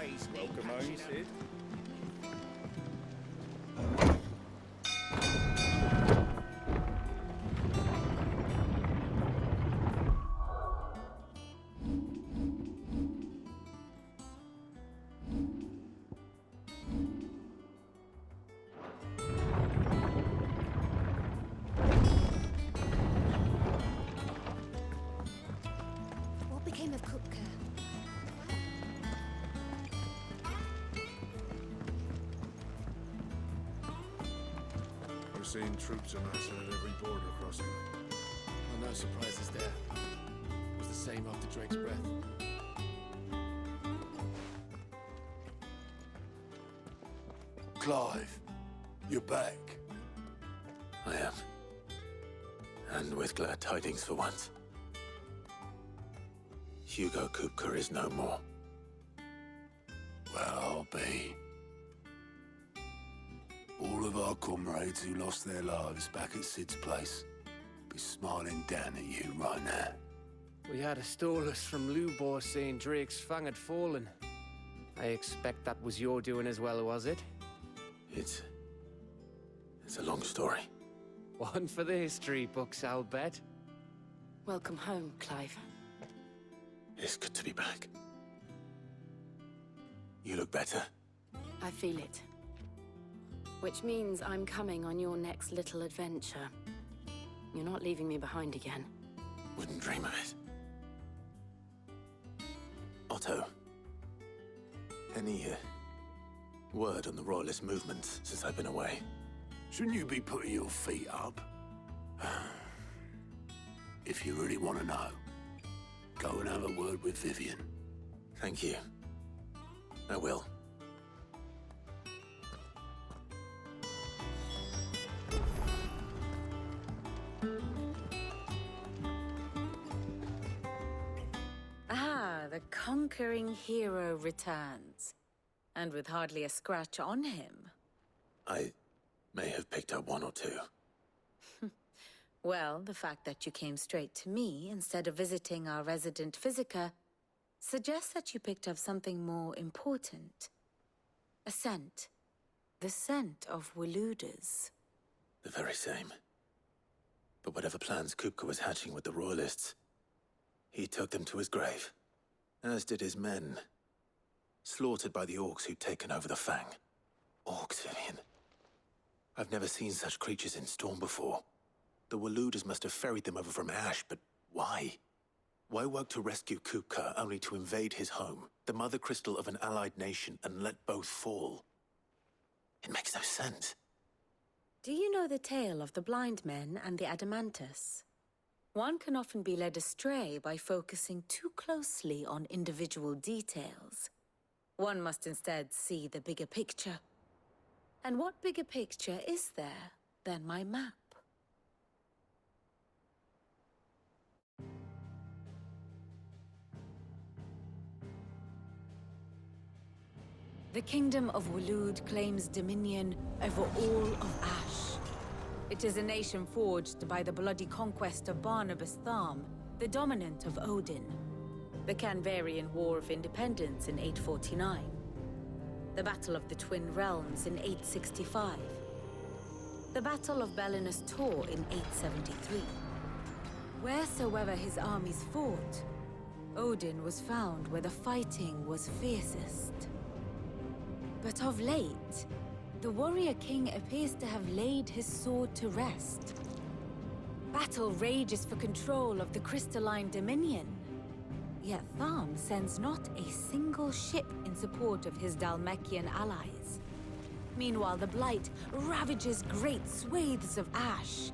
always need Welcome home, patching up. Sid. What became of Kupka? We're seeing troops amassing at every border crossing. Well, no surprises there. It was the same after Drake's breath. Clive, you're back. I am. And with glad tidings for once. Hugo Kupka is no more. Well, I'll be. All of our comrades who lost their lives back at Sid's place be smiling down at you right now. We had a stolus from Lubor saying Drake's fang had fallen. I expect that was your doing as well, was it? It's a long story. One for the history books, I'll bet. Welcome home, Clive. It's good to be back. You look better. I feel it. Which means I'm coming on your next little adventure. You're not leaving me behind again. Wouldn't dream of it. Otto, any word on the Royalist movement since I've been away? Shouldn't you be putting your feet up? If you really want to know, go and have a word with Vivian. Thank you. I will. Ah, the conquering hero returns. And with hardly a scratch on him. I may have picked up one or two. Well, the fact that you came straight to me instead of visiting our resident physiker suggests that you picked up something more important. A scent. The scent of Waludas. The very same. But whatever plans Kupka was hatching with the Royalists, he took them to his grave. As did his men. Slaughtered by the orcs who'd taken over the Fang. Orcs, Vivian. I've never seen such creatures in Storm before. The Waludas must have ferried them over from Ash, but why? Why work to rescue Kupka only to invade his home, the mother crystal of an allied nation, and let both fall? It makes no sense. Do you know the tale of the blind men and the Adamantus? One can often be led astray by focusing too closely on individual details. One must instead see the bigger picture. And what bigger picture is there than my map? The Kingdom of Waloed claims dominion over all of Ash. It is a nation forged by the bloody conquest of Barnabas Tharm, the dominant of Odin. The Canvarian War of Independence in 849. The Battle of the Twin Realms in 865. The Battle of Belinus Tor in 873. Wheresoever his armies fought, Odin was found where the fighting was fiercest. But of late, the warrior king appears to have laid his sword to rest. Battle rages for control of the crystalline dominion. Yet Tharm sends not a single ship in support of his Dhalmekian allies. Meanwhile, the Blight ravages great swathes of Ash.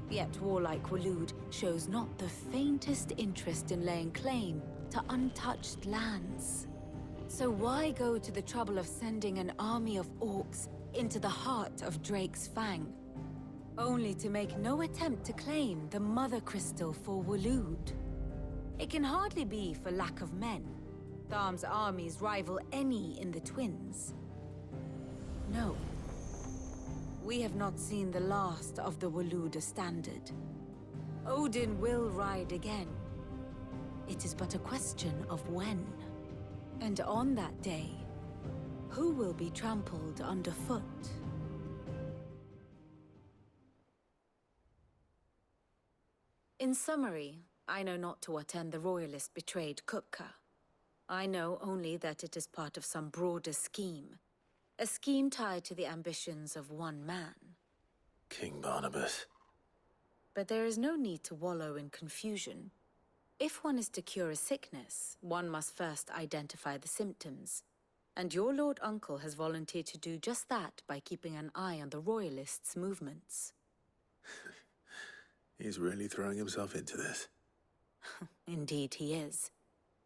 Yet warlike Waloed shows not the faintest interest in laying claim to untouched lands. So why go to the trouble of sending an army of orcs into the heart of Drake's Fang, only to make no attempt to claim the Mother Crystal for Waloed? It can hardly be for lack of men. Tharm's armies rival any in the Twins. No. We have not seen the last of the Waluda standard. Odin will ride again. It is but a question of when. And on that day, who will be trampled underfoot? In summary, I know not to what end the Royalist betrayed Kupka. I know only that it is part of some broader scheme. A scheme tied to the ambitions of one man. King Barnabas. But there is no need to wallow in confusion. If one is to cure a sickness, one must first identify the symptoms. And your Lord Uncle has volunteered to do just that by keeping an eye on the Royalists' movements. He's really throwing himself into this. Indeed he is.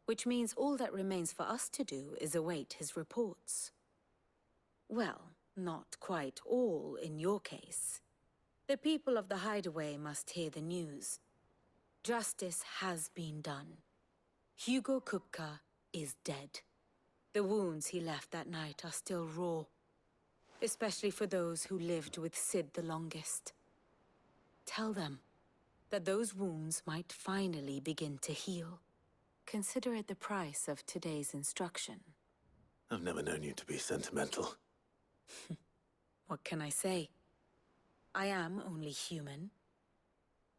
Which means all that remains for us to do is await his reports. Well, not quite all in your case. The people of the Hideaway must hear the news. Justice has been done. Hugo Kupka is dead. The wounds he left that night are still raw, especially for those who lived with Sid the longest. Tell them that those wounds might finally begin to heal. Consider it the price of today's instruction. I've never known you to be sentimental. What can I say? I am only human.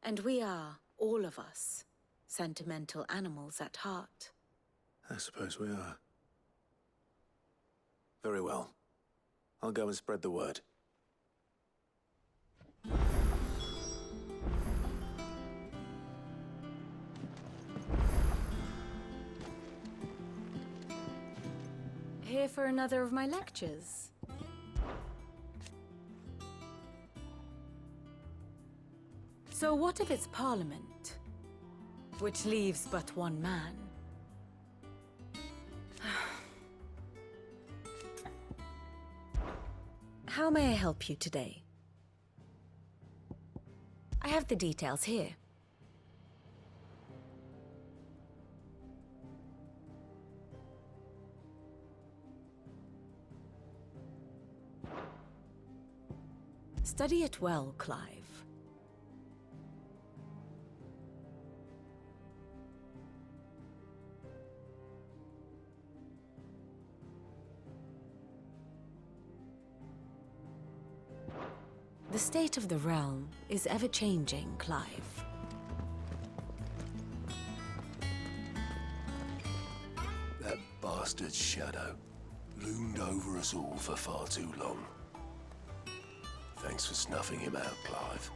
And we are, all of us, sentimental animals at heart. I suppose we are. Very well. I'll go and spread the word. Here for another of my lectures? So what of its parliament, which leaves but one man? How may I help you today? I have the details here. Study it well, Clive. The state of the realm is ever-changing, Clive. That bastard shadow loomed over us all for far too long. Thanks for snuffing him out, Clive.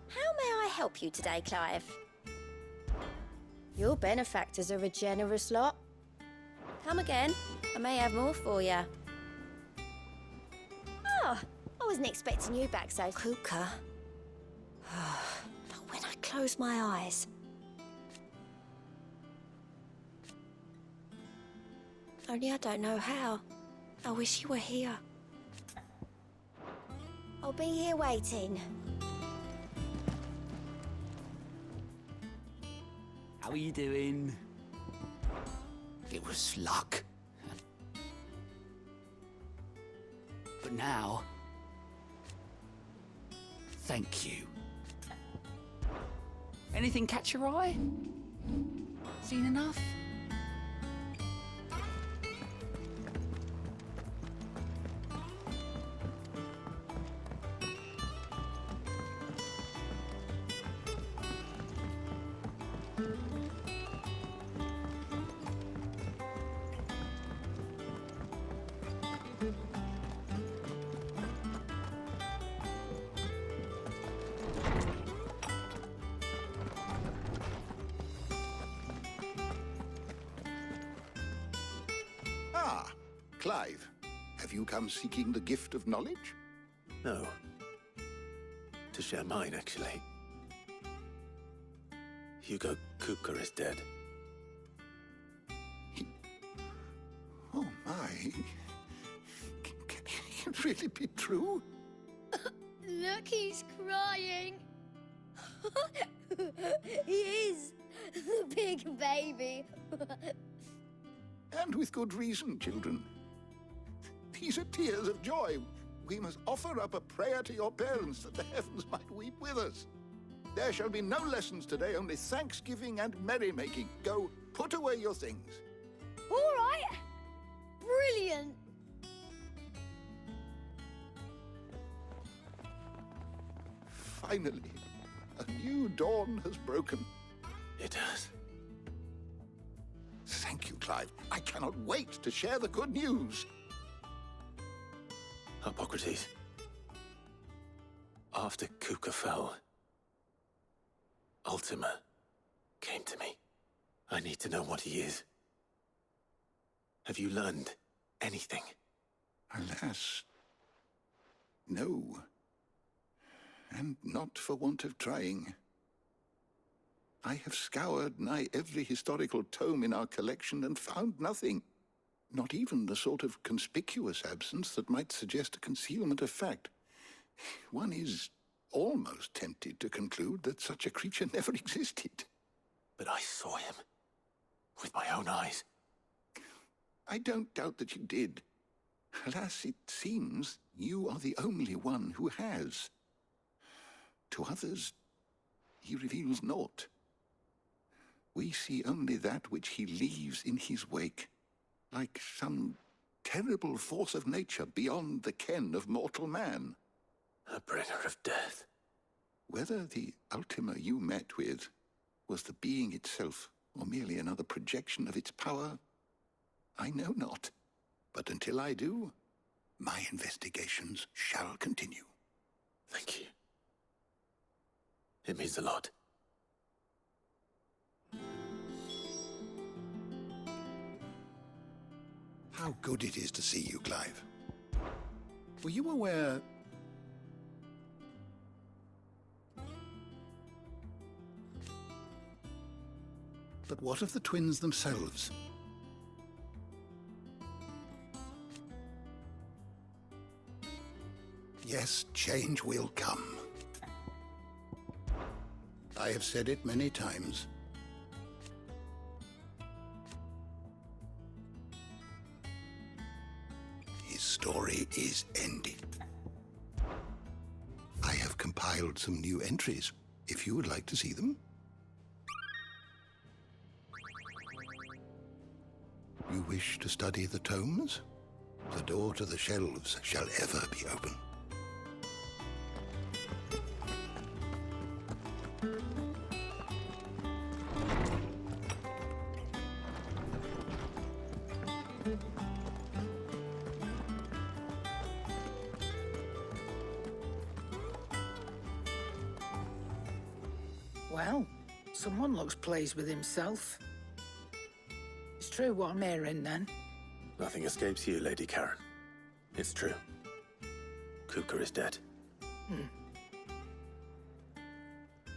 How may I help you today, Clive? Your benefactors are a generous lot. Come again. I may have more for you. Oh, I wasn't expecting you back so... Kupka. But when I close my eyes... Only I don't know how. I wish you were here. I'll be here waiting. How are you doing? It was luck. But now... thank you. Anything catch your eye? Seen enough? Ah, Clive. Have you come seeking the gift of knowledge? No. To share mine, actually. Hugo Kupka is dead. Oh, my. Can it really be true? Look, he's crying. He is. The big baby. And with good reason, children. These are tears of joy. We must offer up a prayer to your parents that the heavens might weep with us. There shall be no lessons today, only thanksgiving and merrymaking. Go, put away your things. All right. Brilliant. Finally, a new dawn has broken. It has. Thank you, Clive. I cannot wait to share the good news. Hippocrates. After Kuka fell, Ultima came to me. I need to know what he is. Have you learned anything? Alas, no. And not for want of trying. I have scoured nigh every historical tome in our collection and found nothing. Not even the sort of conspicuous absence that might suggest a concealment of fact. One is almost tempted to conclude that such a creature never existed. But I saw him. With my own eyes. I don't doubt that you did. Alas, it seems you are the only one who has. To others, he reveals naught. We see only that which he leaves in his wake, like some terrible force of nature beyond the ken of mortal man. A bringer of death. Whether the Ultima you met with was the being itself, or merely another projection of its power, I know not. But until I do, my investigations shall continue. Thank you. It means a lot. How good it is to see you, Clive. Were you aware... But what of the twins themselves? Yes, change will come. I have said it many times. His story is ended. I have compiled some new entries, if you would like to see them. You wish to study the tomes? The door to the shelves shall ever be open. Well, someone looks pleased with himself. It's true what I'm hearing, then. Nothing escapes you, Lady Karen. It's true. Kuka is dead.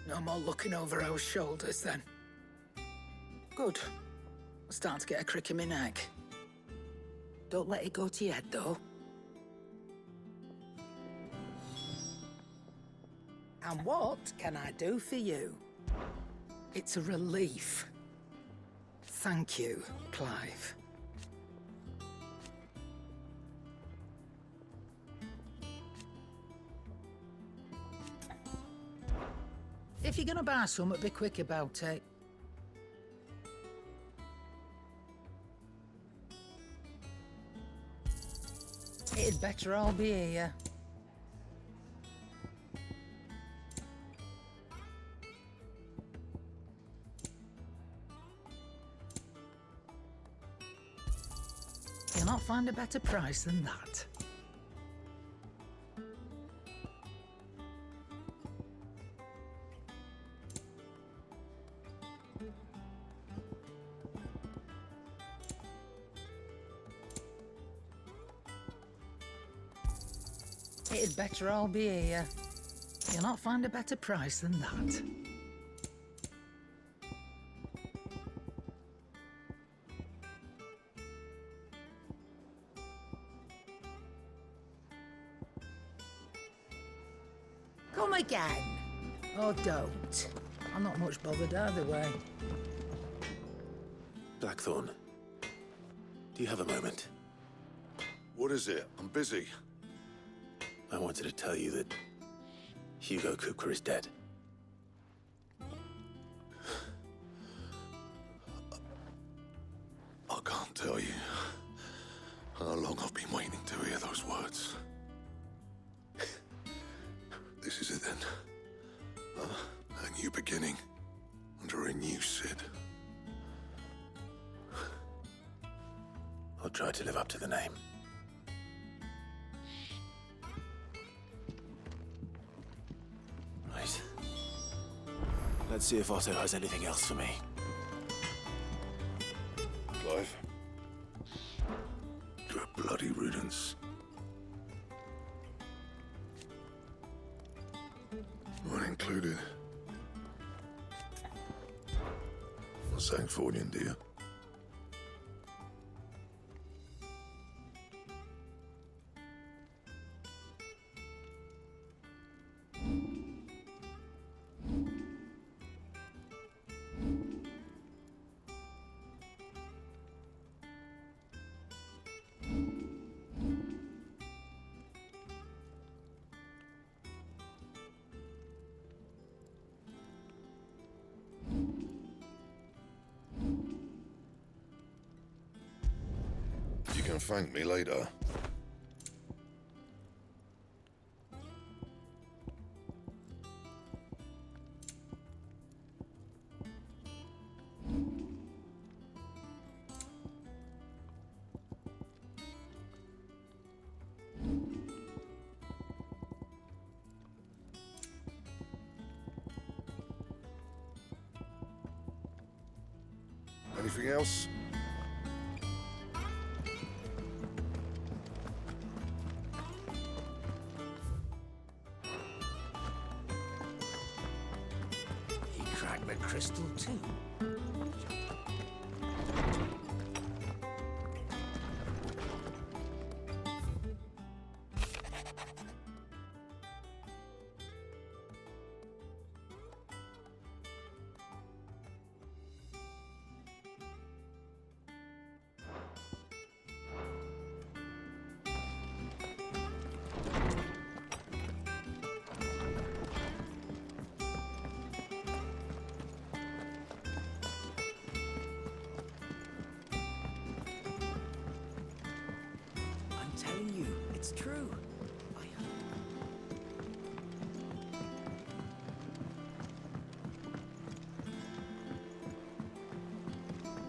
No more looking over our shoulders, then. Good. I'm starting to get a crick in my neck. Don't let it go to your head, though. And what can I do for you? It's a relief. Thank you, Clive. If you're gonna buy something, be quick about it. It'd better all be here. You'll not find a better price than that. It'd better all be here. You'll not find a better price than that. Come again. Oh, don't. I'm not much bothered either way. Blackthorn, do you have a moment? What is it? I'm busy. I wanted to tell you that Hugo Kupka is dead. I can't tell you how long I've been waiting to hear those words. This is it then. A new beginning under a new Sid. I'll try to live up to the name. Right. Let's see if Otto has anything else for me. Clive? To a bloody riddance. Mine included. I sang Fordian, dear. You can thank me later. Anything else? He cracked the crystal too. I'm telling you, it's true.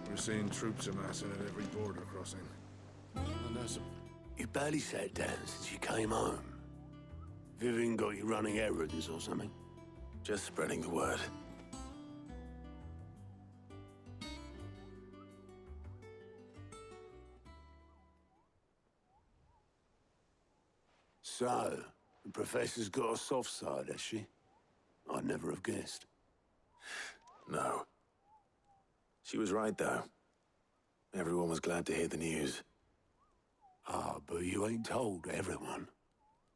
We're seeing troops amassing at every border crossing. And you barely sat down since you came home. Vivian got you running errands or something? Just spreading the word. So, the Professor's got a soft side, has she? I'd never have guessed. No. She was right, though. Everyone was glad to hear the news. Ah, but you ain't told everyone.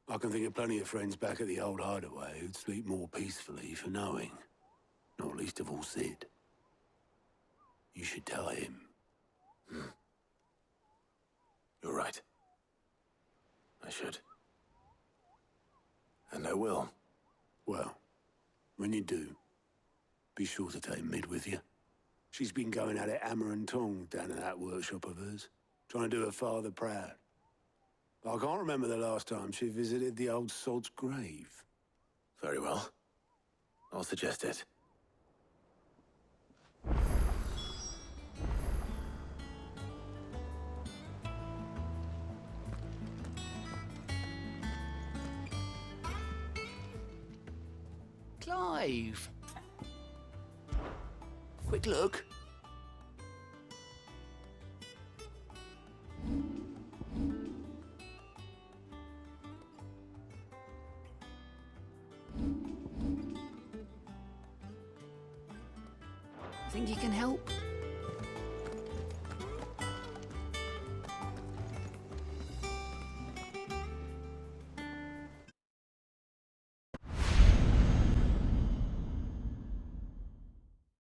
I can think of plenty of friends back at the old hideaway who'd sleep more peacefully for knowing. Not least of all Sid. You should tell him. You're right. I should. And I will. Well, when you do, be sure to take Mid with you. She's been going at it hammer and tong down in that workshop of hers, trying to do her father proud. I can't remember the last time she visited the old sod's grave. Very well. I'll suggest it. Clive! Quick look. Think you can help?